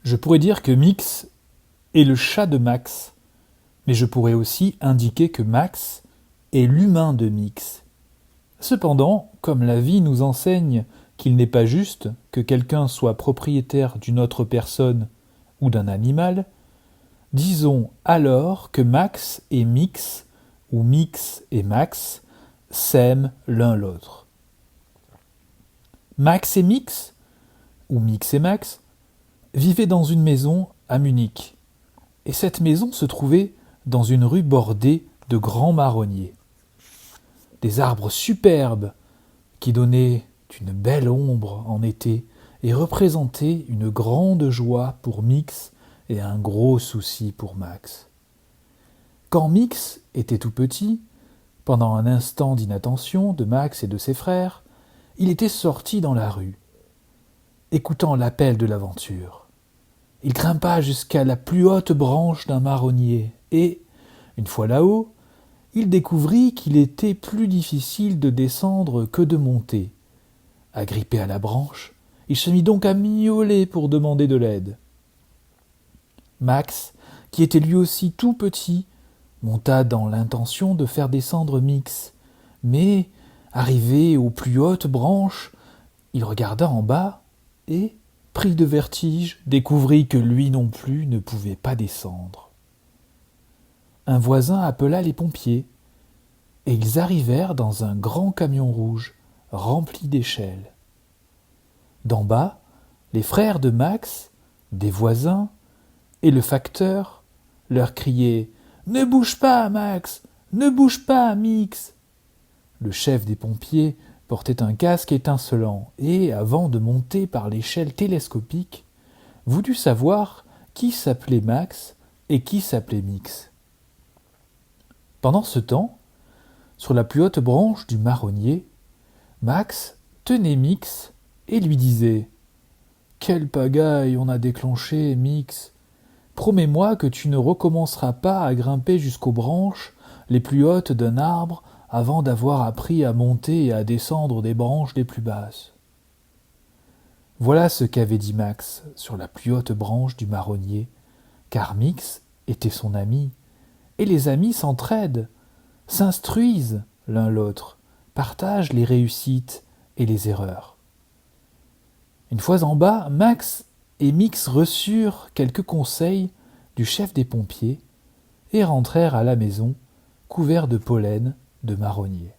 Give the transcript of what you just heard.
Je pourrais dire que Mix est le chat de Max, mais je pourrais aussi indiquer que Max est l'humain de Mix. Cependant, comme la vie nous enseigne qu'il n'est pas juste que quelqu'un soit propriétaire d'une autre personne ou d'un animal, disons alors que Max et Mix, ou Mix et Max, s'aiment l'un l'autre. Max et Mix, ou Mix et Max, vivaient dans une maison à Munich. Et cette maison se trouvait dans une rue bordée de grands marronniers. Des arbres superbes qui donnaient une belle ombre en été et représentaient une grande joie pour Mix et un gros souci pour Max. Quand Mix était tout petit, pendant un instant d'inattention de Max et de ses frères, il était sorti dans la rue, écoutant l'appel de l'aventure. Il grimpa jusqu'à la plus haute branche d'un marronnier et, une fois là-haut, il découvrit qu'il était plus difficile de descendre que de monter. Agrippé à la branche, il se mit donc à miauler pour demander de l'aide. Max, qui était lui aussi tout petit, monta dans l'intention de faire descendre Mix. Mais, arrivé aux plus hautes branches, il regarda en bas et, pris de vertige, découvrit que lui non plus ne pouvait pas descendre. Un voisin appela les pompiers, et ils arrivèrent dans un grand camion rouge rempli d'échelles. D'en bas, les frères de Max, des voisins, et le facteur leur criaient « Ne bouge pas, Max! Ne bouge pas, Mix !» Le chef des pompiers portait un casque étincelant et, avant de monter par l'échelle télescopique, voulut savoir qui s'appelait Max et qui s'appelait Mix. Pendant ce temps, sur la plus haute branche du marronnier, Max tenait Mix et lui disait « Quelle pagaille on a déclenchée, Mix! Promets-moi que tu ne recommenceras pas à grimper jusqu'aux branches les plus hautes d'un arbre avant d'avoir appris à monter et à descendre des branches les plus basses. » Voilà ce qu'avait dit Max sur la plus haute branche du marronnier, car Mix était son ami, et les amis s'entraident, s'instruisent l'un l'autre, partagent les réussites et les erreurs. Une fois en bas, Max et Mix reçurent quelques conseils du chef des pompiers et rentrèrent à la maison couverts de pollen de marronnier.